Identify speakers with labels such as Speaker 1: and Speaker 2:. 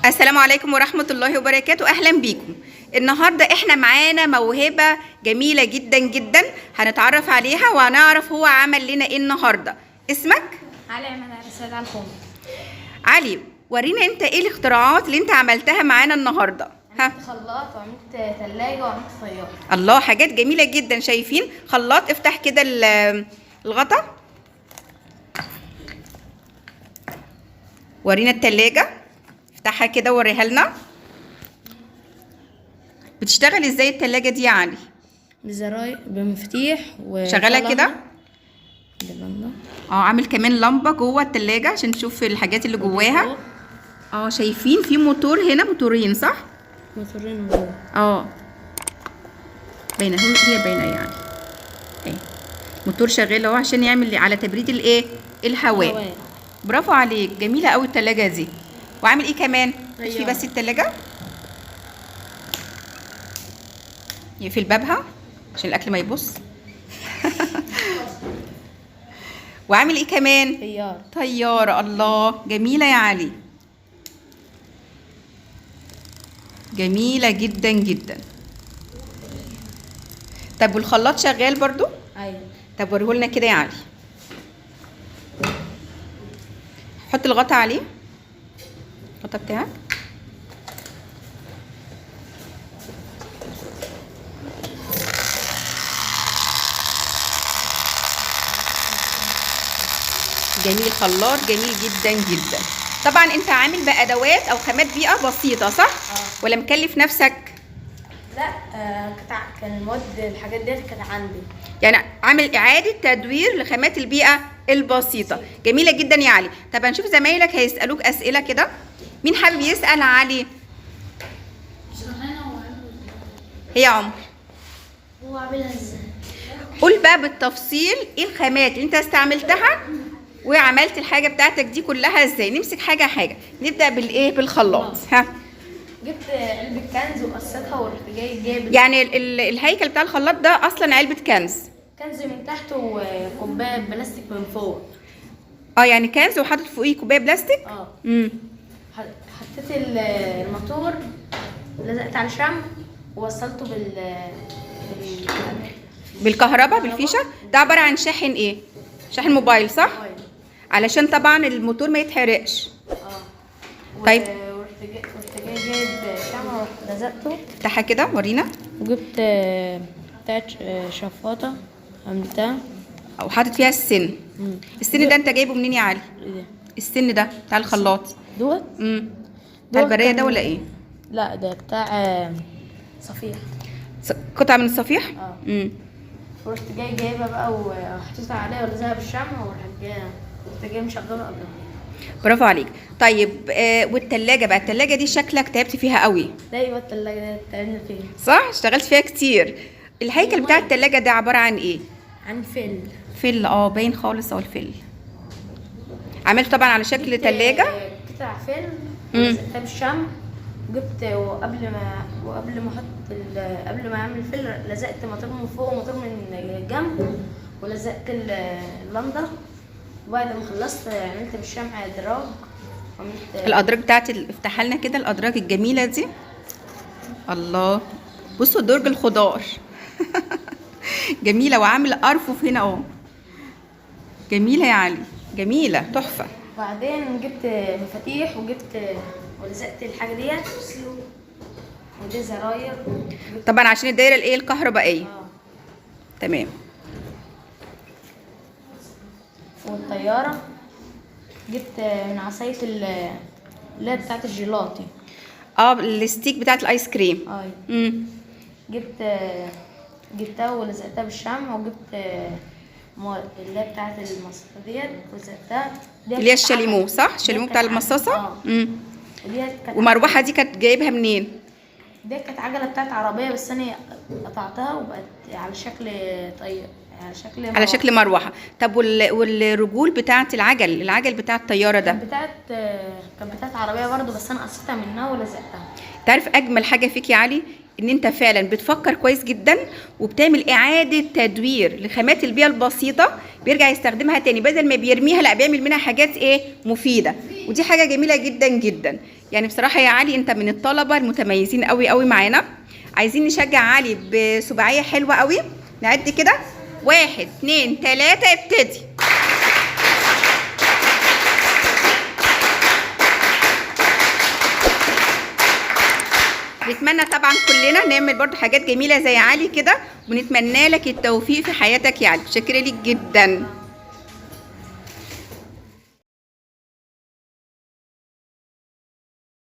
Speaker 1: السلام عليكم ورحمة الله وبركاته. أهلا بيكم. النهاردة احنا معانا موهبة جميلة جدا جدا هنتعرف عليها وهنعرف هو عمل لنا ايه النهاردة. اسمك؟
Speaker 2: علي عماد على السيد على الخوم.
Speaker 1: علي، ورينا انت ايه الاختراعات اللي انت عملتها معانا النهاردة.
Speaker 2: عملت خلاط وعملت ثلاجة وعملت طيارة.
Speaker 1: الله، حاجات جميلة جدا. شايفين خلاط؟ افتح كده الغطا. ورينا التلاجة، افتحها كده ووريها لنا. بتشتغل ازاي التلاجة دي يا علي؟
Speaker 2: بزراير بمفتيح
Speaker 1: شغالة كده.
Speaker 2: باللمبة.
Speaker 1: عامل كمان لمبة جوه التلاجة عشان نشوف الحاجات اللي جواها. شايفين في موتور هنا، موتورين صح؟
Speaker 2: موتورين جوه.
Speaker 1: باينة، هي باينة يعني. ايه، موتور شغال اهو عشان يعمل على تبريد الايه؟ الهواء. برافو عليك، جميلة قوي التلاجة دي. وعامل ايه كمان؟ في بس التلاجة يقفل بابها عشان الاكل ما يبص. وعامل ايه كمان؟ طيارة. الله، جميلة يا علي، جميلة جدا جدا. طب والخلاط شغال برضو؟
Speaker 2: ايوه.
Speaker 1: طب وريهولنا كده يا علي. حط الغطا عليه، الغطا بتاعك. جميل، خلاط جميل جدا جدا. طبعا انت عامل بادوات او خامات بيئه بسيطه صح؟ ولا مكلف نفسك؟
Speaker 2: لا، كان المواد الحاجات ديت كانت عندي.
Speaker 1: يعني عامل اعاده تدوير لخامات البيئه البسيطه. جميله جدا يا علي. طب هنشوف زمايلك هيسالوك اسئله كده. مين حابب يسال علي؟ هي عمر.
Speaker 2: هو عاملها ازاي؟
Speaker 1: قول بقى بالتفصيل ايه الخامات اللي انت استعملتها وعملت الحاجه بتاعتك دي كلها ازاي. نمسك حاجه حاجه. نبدا بالايه؟ بالخلاط.
Speaker 2: جبت علبة كنز وقصيتها ورحت جايب
Speaker 1: يعني الهيكل بتاع الخلاط ده اصلا علبه كنز
Speaker 2: من تحت وكوبايه بلاستيك من فوق.
Speaker 1: يعني كنز وحاطط فوقيه كوبايه بلاستيك.
Speaker 2: حطيت الموتور، لزقت على الشمع ووصلته
Speaker 1: بالكهرباء بالفيشه. ده عباره عن شاحن ايه؟ شاحن موبايل صح؟ علشان طبعا الموتور ما يتحرقش. طيب
Speaker 2: ورحت جايب شمع ورحت لزقته.
Speaker 1: افتحها كده ورينا.
Speaker 2: وجبت بتاعت شفاطه عملتها
Speaker 1: او حاطط فيها السن. السن ده انت جايبه منين يا علي؟ السن ده بتاع الخلاط
Speaker 2: دوت.
Speaker 1: بتاع البريه ده ولا ايه؟
Speaker 2: لا، ده بتاع صفيح.
Speaker 1: قطعه من الصفيح.
Speaker 2: ورحت جايبها بقى وحطيتها عليها ولزقها بالشمع ورحت جايه مشغلها قبل.
Speaker 1: برافو عليك. طيب والتلاجة بقى، التلاجة دي شكلك تعبت فيها قوي.
Speaker 2: ايوه، التلاجة دي تعبنا فيها
Speaker 1: صح؟ اشتغلت فيها كتير. الهيكل بتاع التلاجة ده عبارة عن ايه؟
Speaker 2: عن
Speaker 1: فل. باين خالص اهو الفل. عملت طبعا على شكل تلاجة.
Speaker 2: قطع فل ولزقتها بالشمع. جبت قبل ما اعمل الفل لزقت موتور من فوق وموتور من الجنب ولزقت اللمضه. وبعد ما خلصت عملت بالشمع ادراج.
Speaker 1: الادراج بتاعتي افتحها لنا كده، الادراج الجميله دي. الله، بصوا درج الخضار. جميله. وعامل ارفف هنا اهو. جميله يا علي، جميله تحفه.
Speaker 2: وبعدين جبت مفاتيح ولزقت الحاجه ديت. ودي زراير
Speaker 1: طبعا عشان الدايره الايه؟ الكهربائيه. تمام.
Speaker 2: والطياره جبت من عصايه اللي هي بتاعت الجيلاتي.
Speaker 1: الستيك بتاعت الايس كريم.
Speaker 2: جبتها ولزقتها بالشمع. وجبت اللي هي بتاعت المصاصه ديت ولزقتها.
Speaker 1: اللي هي الشاليمو صح؟ الشاليمو بتاع المصاصه. ومروحه دي كانت جايبها منين؟
Speaker 2: دي كانت عجله بتاعت عربيه بس انا قطعتها وبقت على شكل طيب، على شكل
Speaker 1: مروحه. طب والرجول بتاعت العجل بتاع الطياره ده؟
Speaker 2: كانت بتاعت عربيه برضو بس انا قصيتها منها ولزقتها.
Speaker 1: تعرف اجمل حاجه فيك يا علي ان انت فعلا بتفكر كويس جدا وبتعمل اعاده تدوير لخامات البيئه البسيطه، بيرجع يستخدمها تاني بدل ما بيرميها، لا بيعمل منها حاجات ايه؟ مفيده. ودي حاجه جميله جدا جدا. يعني بصراحه يا علي انت من الطلبه المتميزين قوي قوي معانا. عايزين نشجع علي بسباعيه حلوه قوي. نعد كده 1 2 3 ابتدي. نتمنى طبعا كلنا نعمل برضو حاجات جميله زي علي كده، ونتمنى لك التوفيق في حياتك يا علي. شكرا لك جدا.